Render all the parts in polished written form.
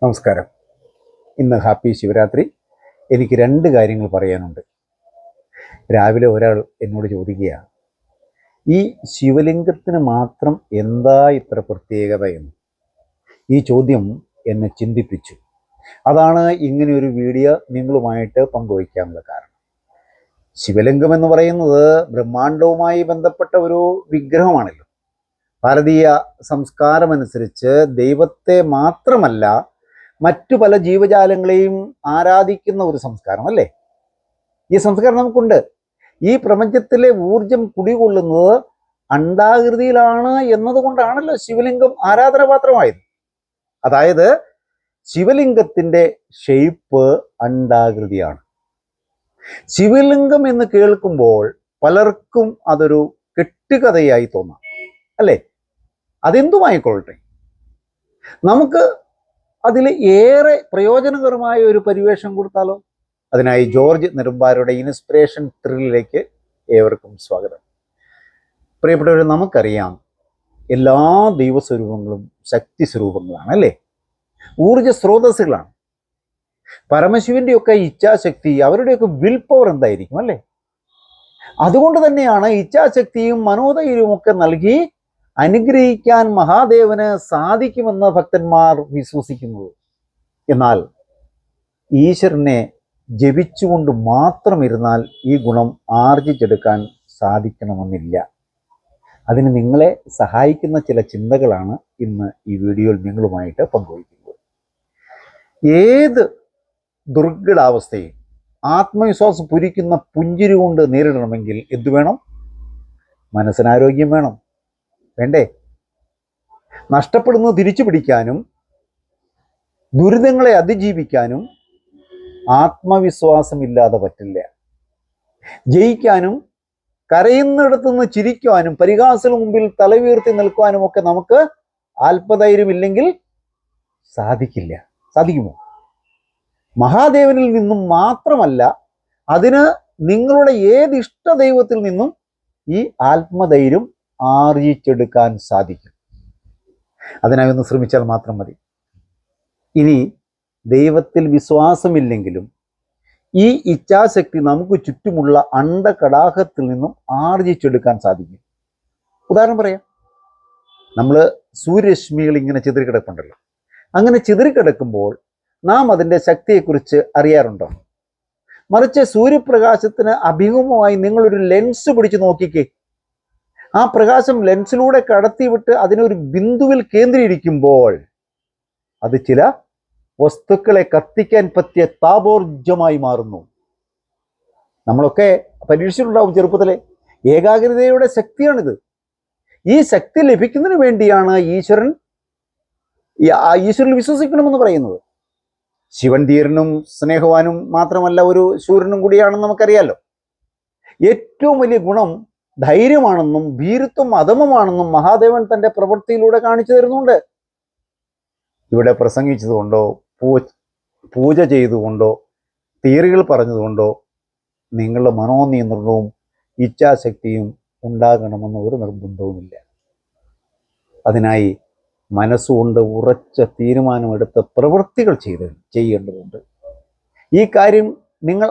നമസ്കാരം. ഇന്ന് ഹാപ്പി ശിവരാത്രി. എനിക്ക് രണ്ട് കാര്യങ്ങൾ പറയാനുണ്ട്. രാവിലെ ഒരാൾ എന്നോട് ചോദിക്കുകയാണ്, ഈ ശിവലിംഗത്തിന് മാത്രം എന്താ ഇത്ര പ്രത്യേകത എന്ന്. ഈ ചോദ്യം എന്നെ ചിന്തിപ്പിച്ചു. അതാണ് ഇങ്ങനെ ഒരു വീഡിയോ നിങ്ങളുമായിട്ട് പങ്കുവയ്ക്കാനുള്ള കാരണം. ശിവലിംഗം എന്ന് പറയുന്നത് ബ്രഹ്മാണ്ടവുമായി ബന്ധപ്പെട്ട ഒരു വിഗ്രഹമാണല്ലോ. ഭാരതീയ സംസ്കാരമനുസരിച്ച് ദൈവത്തെ മാത്രമല്ല മറ്റു പല ജീവജാലങ്ങളെയും ആരാധിക്കുന്ന ഒരു സംസ്കാരം അല്ലേ. ഈ സംസ്കാരം നമുക്കുണ്ട്. ഈ പ്രപഞ്ചത്തിലെ ഊർജം കുടികൊള്ളുന്നത് അണ്ഡാകൃതിയിലാണ് എന്നതുകൊണ്ടാണല്ലോ ശിവലിംഗം ആരാധനാപാത്രമായത്. അതായത് ശിവലിംഗത്തിൻ്റെ ഷെയ്പ്പ് അണ്ഡാകൃതിയാണ്. ശിവലിംഗം എന്ന് കേൾക്കുമ്പോൾ പലർക്കും അതൊരു കെട്ടുകഥയായി തോന്നാം അല്ലേ. അതെന്തുമായിക്കൊള്ളട്ടെ, നമുക്ക് അതിൽ ഏറെ പ്രയോജനകരമായ ഒരു പരിവേഷം കൊടുത്താലോ. അതിനായി ജോർജ് നെടുമ്പാരുടെ ഇൻസ്പിറേഷൻ ത്രില്ലിലേക്ക് ഏവർക്കും സ്വാഗതം. പ്രിയപ്പെട്ടവർ, നമുക്കറിയാം എല്ലാ ദൈവസ്വരൂപങ്ങളും ശക്തി സ്വരൂപങ്ങളാണ് അല്ലേ, ഊർജ സ്രോതസ്സുകളാണ്. പരമശിവൻ്റെയൊക്കെ ഇച്ഛാശക്തി, അവരുടെയൊക്കെ വിൽ പവർ എന്തായിരിക്കും അല്ലേ. അതുകൊണ്ട് തന്നെയാണ് ഇച്ഛാശക്തിയും മനോധൈര്യവും ഒക്കെ നൽകി അനുഗ്രഹിക്കാൻ മഹാദേവന് സാധിക്കുമെന്ന് ഭക്തന്മാർ വിശ്വസിക്കുന്നത്. എന്നാൽ ഈശ്വരനെ ജപിച്ചുകൊണ്ട് മാത്രം ഇരുന്നാൽ ഈ ഗുണം ആർജിച്ചെടുക്കാൻ സാധിക്കണമെന്നില്ല. അതിന് നിങ്ങളെ സഹായിക്കുന്ന ചില ചിന്തകളാണ് ഇന്ന് ഈ വീഡിയോയിൽ നിങ്ങളുമായിട്ട് പങ്കുവയ്ക്കുന്നത്. ഏത് ദുർഘടാവസ്ഥയും ആത്മവിശ്വാസം പുരിക്കുന്ന പുഞ്ചിരി കൊണ്ട് നേരിടണമെങ്കിൽ എന്തു വേണം? മനസ്സിനാരോഗ്യം വേണം, വേണ്ടേ? നഷ്ടപ്പെടുന്നത് തിരിച്ചു പിടിക്കാനും ദുരിതങ്ങളെ അതിജീവിക്കാനും ആത്മവിശ്വാസമില്ലാതെ പറ്റില്ല. ജയിക്കാനും കരയുന്നിടത്തുനിന്ന് ചിരിക്കുവാനും പരിഹാസത്തിന് മുമ്പിൽ തലയുയർത്തി നിൽക്കുവാനും ഒക്കെ നമുക്ക് ആത്മധൈര്യമില്ലെങ്കിൽ സാധിക്കില്ല. സാധിക്കുമോ? മഹാദേവനിൽ നിന്നും മാത്രമല്ല, അതിന് നിങ്ങളുടെ ഏത് ഇഷ്ടദൈവത്തിൽ നിന്നും ഈ ആത്മധൈര്യം ആർജിച്ചെടുക്കാൻ സാധിക്കും. അതിനായി ഒന്ന് ശ്രമിച്ചാൽ മാത്രം മതി. ഇനി ദൈവത്തിൽ വിശ്വാസമില്ലെങ്കിലും ഈ ഇച്ഛാശക്തി നമുക്ക് ചുറ്റുമുള്ള അണ്ഡകടാഹത്തിൽ നിന്നും ആർജിച്ചെടുക്കാൻ സാധിക്കും. ഉദാഹരണം പറയാം. നമ്മൾ സൂര്യരശ്മികൾ ഇങ്ങനെ ചിതറിക്കിടപ്പുണ്ടല്ലോ. അങ്ങനെ ചിതറിക്കിടക്കുമ്പോൾ നാം അതിൻ്റെ ശക്തിയെക്കുറിച്ച് അറിയാറുണ്ടോ? മറിച്ച് സൂര്യപ്രകാശത്തിന് അഭിമുഖമായി നിങ്ങളൊരു ലെൻസ് പിടിച്ച് നോക്കിക്കേ. ആ പ്രകാശം ലെൻസിലൂടെ കടത്തിവിട്ട് അതിനൊരു ബിന്ദുവിൽ കേന്ദ്രീകരിക്കുമ്പോൾ അത് ചില വസ്തുക്കളെ കത്തിക്കാൻ പറ്റിയ താപോർജ്ജമായി മാറുന്നു. നമ്മളൊക്കെ പരീക്ഷിച്ചിട്ടുണ്ടാവും ചെറുപ്പത്തിലെ. ഏകാഗ്രതയുടെ ശക്തിയാണിത്. ഈ ശക്തി ലഭിക്കുന്നതിന് വേണ്ടിയാണ് ഈശ്വരനിൽ വിശ്വസിക്കണമെന്ന് പറയുന്നത്. ശിവൻ ധീരനും സ്നേഹവാനും മാത്രമല്ല, ഒരു ശൂരനും കൂടിയാണെന്ന് നമുക്കറിയാലോ. ഏറ്റവും വലിയ ഗുണം ധൈര്യമാണെന്നും ഭീരുത്വം അധമമാണെന്നും മഹാദേവൻ തൻ്റെ പ്രവൃത്തിയിലൂടെ കാണിച്ചു തരുന്നുണ്ട്. ഇവിടെ പ്രസംഗിച്ചതുകൊണ്ടോ പൂജ ചെയ്തുകൊണ്ടോ തിയറികൾ പറഞ്ഞതുകൊണ്ടോ നിങ്ങളുടെ മനോനിയന്ത്രണവും ഇച്ഛാശക്തിയും ഉണ്ടാകണമെന്ന് ഒരു നിർബന്ധവുമില്ല. അതിനായി മനസ്സുകൊണ്ട് ഉറച്ച തീരുമാനമെടുത്ത് പ്രവൃത്തികൾ ചെയ്യേണ്ടതുണ്ട്. ഈ കാര്യം നിങ്ങൾ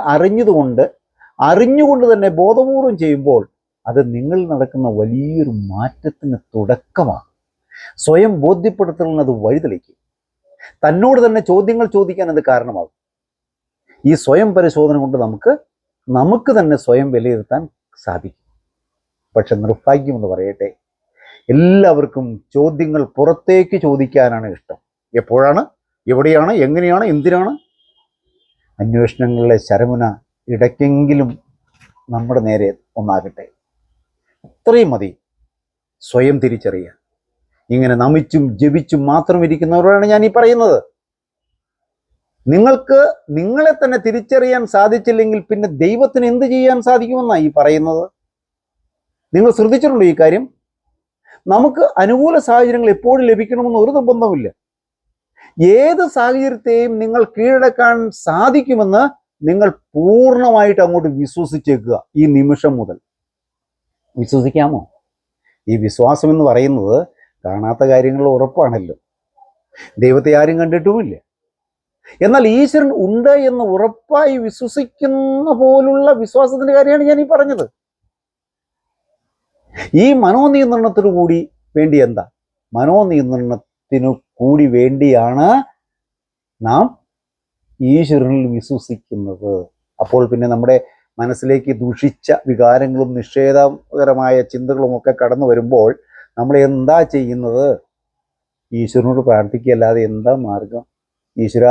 അറിഞ്ഞുകൊണ്ട് തന്നെ ബോധപൂർവം ചെയ്യുമ്പോൾ അത് നിങ്ങളിൽ നടക്കുന്ന വലിയൊരു മാറ്റത്തിന് തുടക്കമാണ്. സ്വയം ബോധ്യപ്പെടുത്തലിന് അത് വഴിതെളിക്കും. തന്നോട് തന്നെ ചോദ്യങ്ങൾ ചോദിക്കാൻ അത് കാരണമാകും. ഈ സ്വയം പരിശോധന കൊണ്ട് നമുക്ക് തന്നെ സ്വയം വിലയിരുത്താൻ സാധിക്കും. പക്ഷെ നിർഭാഗ്യമെന്ന് പറയട്ടെ, എല്ലാവർക്കും ചോദ്യങ്ങൾ പുറത്തേക്ക് ചോദിക്കാനാണ് ഇഷ്ടം. എപ്പോഴാണ്, എവിടെയാണ്, എങ്ങനെയാണ്, എന്തിനാണ്? അന്വേഷണങ്ങളിലെ ശരമുന ഇടയ്ക്കെങ്കിലും നമ്മുടെ നേരെ ഒന്നാകട്ടെ. അത്രയും മതി സ്വയം തിരിച്ചറിയാൻ. ഇങ്ങനെ നമിച്ചും ജപിച്ചും മാത്രം ഇരിക്കുന്നവരോടാണ് ഞാൻ ഈ പറയുന്നത്. നിങ്ങൾക്ക് നിങ്ങളെ തന്നെ തിരിച്ചറിയാൻ സാധിച്ചില്ലെങ്കിൽ പിന്നെ ദൈവത്തിന് എന്ത് ചെയ്യാൻ സാധിക്കുമെന്നാണ് ഈ പറയുന്നത്. നിങ്ങൾ ശ്രദ്ധിച്ചിട്ടുണ്ടോ ഈ കാര്യം? നമുക്ക് അനുകൂല സാഹചര്യങ്ങൾ എപ്പോഴും ലഭിക്കണമെന്ന് ഒരു നിർബന്ധമില്ല. ഏത് സാഹചര്യത്തെയും നിങ്ങൾ കീഴടക്കാൻ സാധിക്കുമെന്ന് നിങ്ങൾ പൂർണ്ണമായിട്ട് അങ്ങോട്ട് വിശ്വസിച്ചേക്കുക. ഈ നിമിഷം മുതൽ വിശ്വസിക്കാമോ? ഈ വിശ്വാസം എന്ന് പറയുന്നത് കാണാത്ത കാര്യങ്ങൾ ഉറപ്പാണല്ലോ. ദൈവത്തെ ആരും കണ്ടിട്ടുമില്ല. എന്നാൽ ഈശ്വരൻ ഉണ്ട് എന്ന് ഉറപ്പായി വിശ്വസിക്കുന്ന പോലുള്ള വിശ്വാസത്തിന്റെ കാര്യമാണ് ഞാൻ ഈ പറഞ്ഞത്. ഈ മനോനിയന്ത്രണത്തിനു കൂടി വേണ്ടി എന്താ? മനോനിയന്ത്രണത്തിനു കൂടി വേണ്ടിയാണ് നാം ഈശ്വരനിൽ വിശ്വസിക്കുന്നത്. അപ്പോൾ പിന്നെ നമ്മുടെ മനസ്സിലേക്ക് ദുഷിച്ച വികാരങ്ങളും നിഷേധകരമായ ചിന്തകളും ഒക്കെ കടന്നു വരുമ്പോൾ നമ്മൾ എന്താ ചെയ്യുന്നത്? ഈശ്വരനോട് പ്രാർത്ഥിക്കുകയല്ലാതെ എന്താ മാർഗം? ഈശ്വര,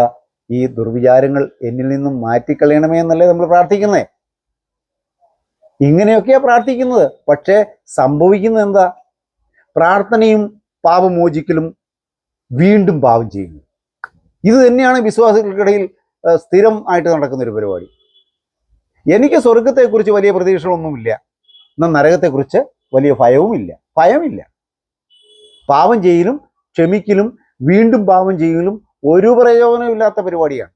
ഈ ദുർവിചാരങ്ങൾ എന്നിൽ നിന്നും മാറ്റിക്കളയണമേ എന്നല്ലേ നമ്മൾ പ്രാർത്ഥിക്കുന്നേ. ഇങ്ങനെയൊക്കെയാ പ്രാർത്ഥിക്കുന്നത്. പക്ഷേ സംഭവിക്കുന്നത് എന്താ? പ്രാർത്ഥനയും പാപമോചിക്കലും വീണ്ടും പാപം ചെയ്യുന്നു. ഇത് തന്നെയാണ് വിശ്വാസികൾക്കിടയിൽ സ്ഥിരം ആയിട്ട് നടക്കുന്ന ഒരു പരിപാടി. എനിക്ക് സ്വർഗത്തെക്കുറിച്ച് വലിയ പ്രതീക്ഷകളൊന്നുമില്ല, എന്നാൽ നരകത്തെക്കുറിച്ച് വലിയ ഭയമില്ല. പാപം ചെയ്യലും ക്ഷമിക്കലും വീണ്ടും പാപം ചെയ്യലും ഒരു പ്രയോജനമില്ലാത്ത പരിപാടിയാണ്.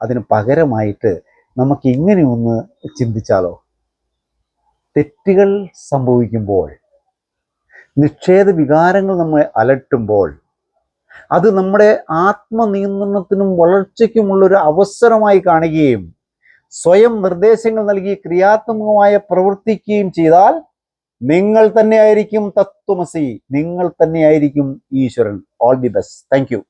അതിന് പകരമായിട്ട് നമുക്ക് ഇങ്ങനെ ഒന്ന് ചിന്തിച്ചാലോ? തെറ്റുകൾ സംഭവിക്കുമ്പോൾ, നിഷേധ വികാരങ്ങൾ നമ്മെ അലട്ടുമ്പോൾ, അത് നമ്മുടെ ആത്മനിയന്ത്രണത്തിനും വളർച്ചയ്ക്കുമുള്ളൊരു അവസരമായി കാണുകയും സ്വയം നിർദ്ദേശങ്ങൾ നൽകി ക്രിയാത്മകമായ പ്രവർത്തിക്കുകയും ചെയ്താൽ നിങ്ങൾ തന്നെയായിരിക്കും തത്വമസി, നിങ്ങൾ തന്നെയായിരിക്കും ഈശ്വരൻ. All the best. Thank you.